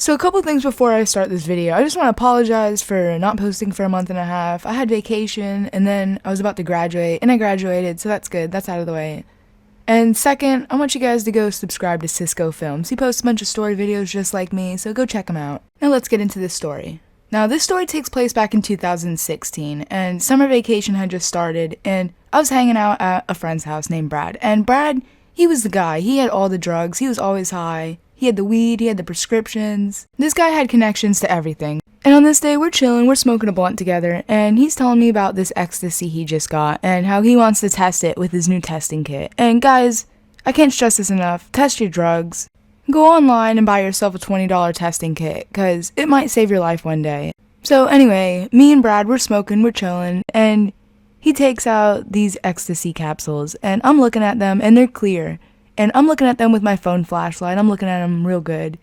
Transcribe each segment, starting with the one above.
So a couple things before I start this video. I just want to apologize for not posting for a month and a half. I had vacation and then I was about to graduate and I graduated, so that's good. That's out of the way. And second, I want you guys to go subscribe to Cisco Films. He posts a bunch of story videos just like me, so go check him out. Now let's get into this story. Now this story takes place back in 2016 and summer vacation had just started and I was hanging out at a friend's house named Brad. And Brad, he was the guy. He had all the drugs. He was always high. He had the weed, he had the prescriptions. This guy had connections to everything. And on this day, we're chilling, we're smoking a blunt together, and he's telling me about this ecstasy he just got, and how he wants to test it with his new testing kit. And guys, I can't stress this enough, test your drugs. Go online and buy yourself a $20 testing kit, cause it might save your life one day. So anyway, me and Brad, we're smoking, we're chilling, and he takes out these ecstasy capsules, and I'm looking at them, and they're clear. And I'm looking at them with my phone flashlight, I'm looking at them real good.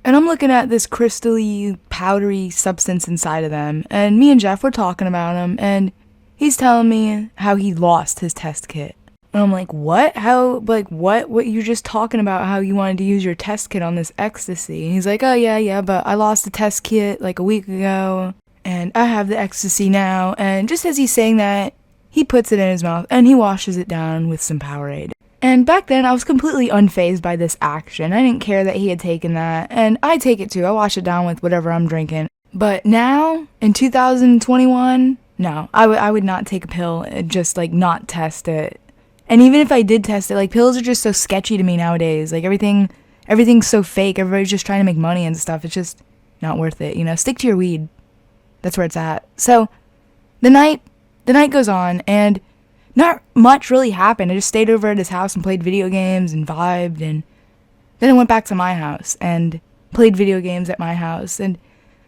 And I'm looking at this crystally, powdery substance inside of them. And me and Jeff were talking about him, and he's telling me how he lost his test kit. And I'm like, what? How, like, what? What, you're just talking about how you wanted to use your test kit on this ecstasy. And he's like, oh yeah, but I lost the test kit like a week ago, and I have the ecstasy now. And just as he's saying that, he puts it in his mouth, and he washes it down with some Powerade. And back then, I was completely unfazed by this action. I didn't care that he had taken that, and I take it too. I wash it down with whatever I'm drinking. But now, in 2021, no, I would not take a pill and just, like, not test it. And even if I did test it, like, pills are just so sketchy to me nowadays. Like, everything's so fake. Everybody's just trying to make money and stuff. It's just not worth it, you know? Stick to your weed. That's where it's at. So, the night goes on, and not much really happened. I just stayed over at his house and played video games and vibed, and then I went back to my house and played video games at my house, and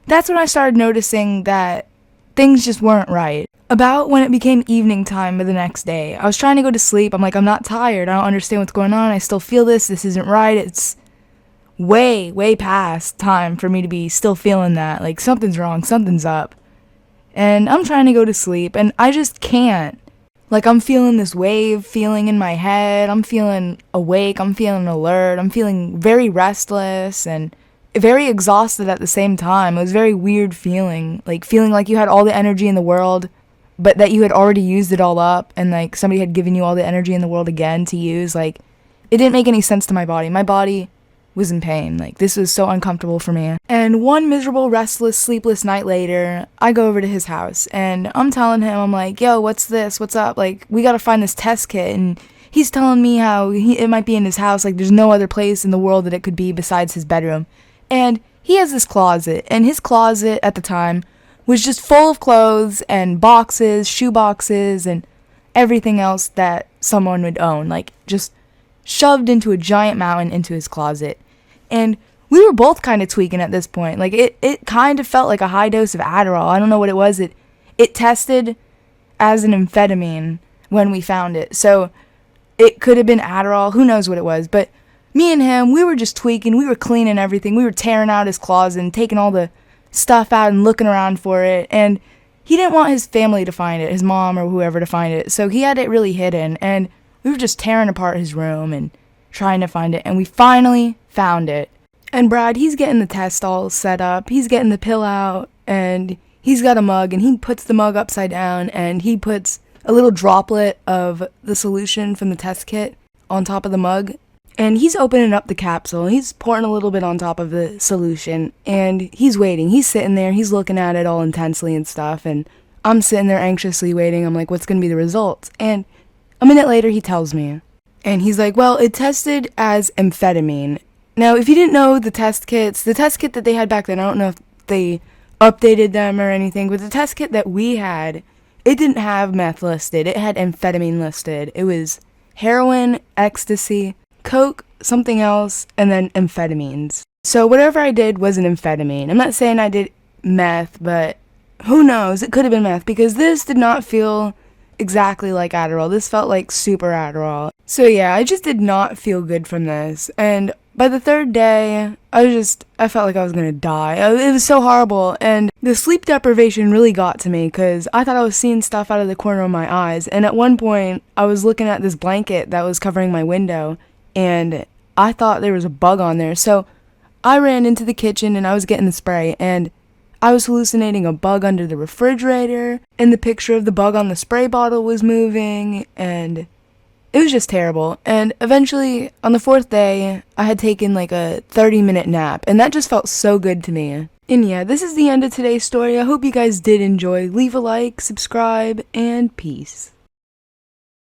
that's when I started noticing that things just weren't right. About when it became evening time of the next day, I was trying to go to sleep. I'm like, I'm not tired. I don't understand what's going on. I still feel this. This isn't right. It's way past time for me to be still feeling that. Like, something's wrong. Something's up. And I'm trying to go to sleep, and I just can't. Like, I'm feeling this wave feeling in my head, I'm feeling awake, I'm feeling alert, I'm feeling very restless and very exhausted at the same time. It was a very weird feeling like you had all the energy in the world, but that you had already used it all up, and like somebody had given you all the energy in the world again to use. Like, it didn't make any sense to my body. My body was in pain. Like, this was so uncomfortable for me. And one miserable, restless, sleepless night later, I go over to his house and I'm telling him, I'm like, yo, what's this? What's up? Like, we gotta find this test kit. And he's telling me how it might be in his house. Like, there's no other place in the world that it could be besides his bedroom. And he has this closet, and his closet at the time was just full of clothes and boxes, shoe boxes, and everything else that someone would own. Like, just shoved into a giant mountain into his closet. And we were both kind of tweaking at this point. Like, it kind of felt like a high dose of Adderall. I don't know what it was. It tested as an amphetamine when we found it. So it could have been Adderall. Who knows what it was. But me and him, we were just tweaking. We were cleaning everything. We were tearing out his closet and taking all the stuff out and looking around for it. And he didn't want his family to find it, his mom or whoever to find it. So he had it really hidden. And we were just tearing apart his room and trying to find it, and we finally found it. And Brad, he's getting the test all set up, he's getting the pill out, and he's got a mug, and he puts the mug upside down, and he puts a little droplet of the solution from the test kit on top of the mug, and he's opening up the capsule, he's pouring a little bit on top of the solution, and he's waiting, he's sitting there, he's looking at it all intensely and stuff, and I'm sitting there anxiously waiting. I'm like, what's gonna be the results? And a minute later, he tells me, and he's like, well, it tested as amphetamine. Now, if you didn't know the test kit that they had back then, I don't know if they updated them or anything, but the test kit that we had, it didn't have meth listed. It had amphetamine listed. It was heroin, ecstasy, coke, something else, and then amphetamines. So whatever I did was an amphetamine. I'm not saying I did meth, but who knows? It could have been meth, because this did not feel exactly like Adderall. This felt like super Adderall. So yeah, I just did not feel good from this. And by the third day, I felt like I was gonna die. It was so horrible. And the sleep deprivation really got to me, because I thought I was seeing stuff out of the corner of my eyes. And at one point, I was looking at this blanket that was covering my window, and I thought there was a bug on there. So I ran into the kitchen and I was getting the spray, and I was hallucinating a bug under the refrigerator, and the picture of the bug on the spray bottle was moving, and it was just terrible. And eventually, on the 4th day, I had taken like a 30-minute nap, and that just felt so good to me. And yeah, this is the end of today's story. I hope you guys did enjoy. Leave a like, subscribe, and peace.